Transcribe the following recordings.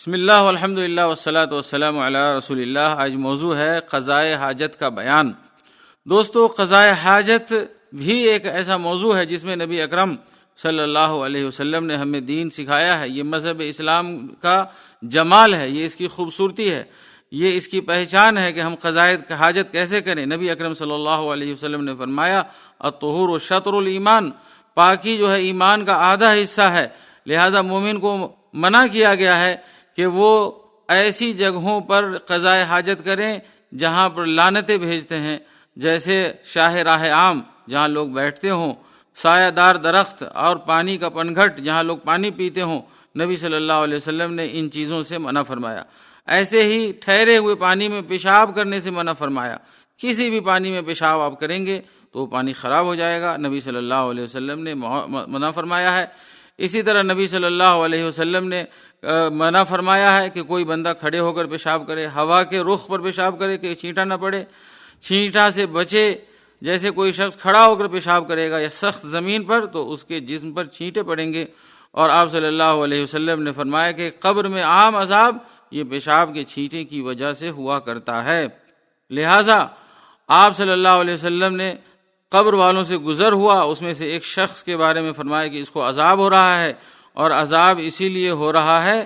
بسم اللہ والحمد للہ والصلاۃ والسلام علی رسول اللہ۔ آج موضوع ہے قضائے حاجت کا بیان۔ دوستو، قضائے حاجت بھی ایک ایسا موضوع ہے جس میں نبی اکرم صلی اللہ علیہ وسلم نے ہمیں دین سکھایا ہے۔ یہ مذہب اسلام کا جمال ہے، یہ اس کی خوبصورتی ہے، یہ اس کی پہچان ہے کہ ہم قضائے حاجت کیسے کریں۔ نبی اکرم صلی اللہ علیہ وسلم نے فرمایا الطہور شطر الایمان، پاکی جو ہے ایمان کا آدھا حصہ ہے، لہذا مومن کو منع کیا گیا ہے کہ وہ ایسی جگہوں پر قضائے حاجت کریں جہاں پر لعنتیں بھیجتے ہیں، جیسے شاہ راہ عام جہاں لوگ بیٹھتے ہوں، سایہ دار درخت اور پانی کا پنگھٹ جہاں لوگ پانی پیتے ہوں۔ نبی صلی اللہ علیہ وسلم نے ان چیزوں سے منع فرمایا۔ ایسے ہی ٹھہرے ہوئے پانی میں پیشاب کرنے سے منع فرمایا۔ کسی بھی پانی میں پیشاب آپ کریں گے تو وہ پانی خراب ہو جائے گا، نبی صلی اللہ علیہ وسلم نے منع فرمایا ہے۔ اسی طرح نبی صلی اللہ علیہ وسلم نے منع فرمایا ہے کہ کوئی بندہ کھڑے ہو کر پیشاب کرے، ہوا کے رخ پر پیشاب کرے کہ چھینٹا نہ پڑے، چھینٹا سے بچے۔ جیسے کوئی شخص کھڑا ہو کر پیشاب کرے گا یا سخت زمین پر تو اس کے جسم پر چھینٹے پڑیں گے، اور آپ صلی اللہ علیہ وسلم نے فرمایا کہ قبر میں عام عذاب یہ پیشاب کے چھینٹے کی وجہ سے ہوا کرتا ہے۔ لہٰذا آپ صلی اللہ علیہ وسلم نے قبر والوں سے گزر ہوا، اس میں سے ایک شخص کے بارے میں فرمایا کہ اس کو عذاب ہو رہا ہے، اور عذاب اسی لیے ہو رہا ہے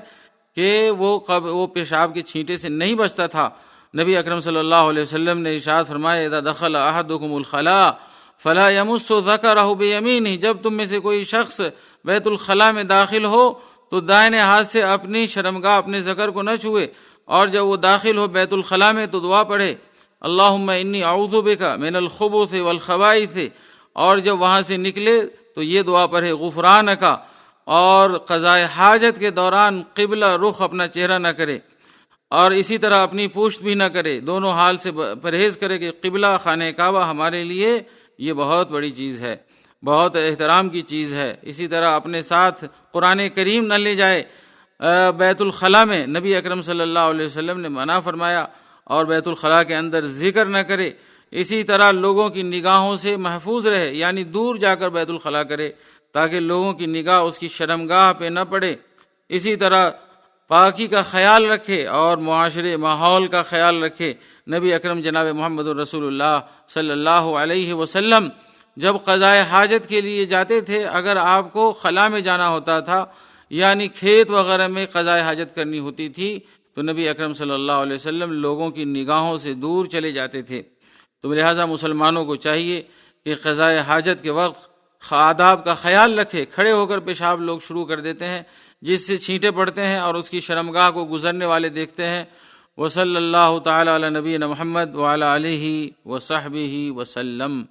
کہ وہ پیشاب کے چھینٹے سے نہیں بچتا تھا۔ نبی اکرم صلی اللہ علیہ وسلم نے ارشاد فرمایا اذا دخل احدکم الخلاء فلا يمس ذکرہ بیمینہ، جب تم میں سے کوئی شخص بیت الخلاء میں داخل ہو تو دائنے ہاتھ سے اپنی شرمگاہ اپنے ذکر کو نہ چھوئے، اور جب وہ داخل ہو بیت الخلاء میں تو دعا پڑھے اللہم انی اعوذ بک من الخبث والخبائث، اور جب وہاں سے نکلے تو یہ دعا پڑھے غفرانک، اور قضائے حاجت کے دوران قبلہ رخ اپنا چہرہ نہ کرے، اور اسی طرح اپنی پشت بھی نہ کرے، دونوں حال سے پرہیز کرے کہ قبلہ خانہ کعبہ ہمارے لیے یہ بہت بڑی چیز ہے، بہت احترام کی چیز ہے۔ اسی طرح اپنے ساتھ قرآن کریم نہ لے جائے بیت الخلاء میں، نبی اکرم صلی اللہ علیہ وسلم نے منع فرمایا، اور بیت الخلاء کے اندر ذکر نہ کرے۔ اسی طرح لوگوں کی نگاہوں سے محفوظ رہے، یعنی دور جا کر بیت الخلاء کرے تاکہ لوگوں کی نگاہ اس کی شرمگاہ پہ نہ پڑے۔ اسی طرح پاکی کا خیال رکھے اور معاشرے ماحول کا خیال رکھے۔ نبی اکرم جناب محمد رسول اللہ صلی اللہ علیہ وسلم جب قضائے حاجت کے لیے جاتے تھے، اگر آپ کو خلا میں جانا ہوتا تھا یعنی کھیت وغیرہ میں قضائے حاجت کرنی ہوتی تھی تو نبی اکرم صلی اللہ علیہ وسلم لوگوں کی نگاہوں سے دور چلے جاتے تھے۔ تو لہٰذا مسلمانوں کو چاہیے کہ قضائے حاجت کے وقت آداب کا خیال رکھے۔ کھڑے ہو کر پیشاب لوگ شروع کر دیتے ہیں جس سے چھینٹے پڑتے ہیں اور اس کی شرمگاہ کو گزرنے والے دیکھتے ہیں۔ وصلی اللہ تعالی علی نبینا محمد وعلی آلہ وصحبہ وسلم۔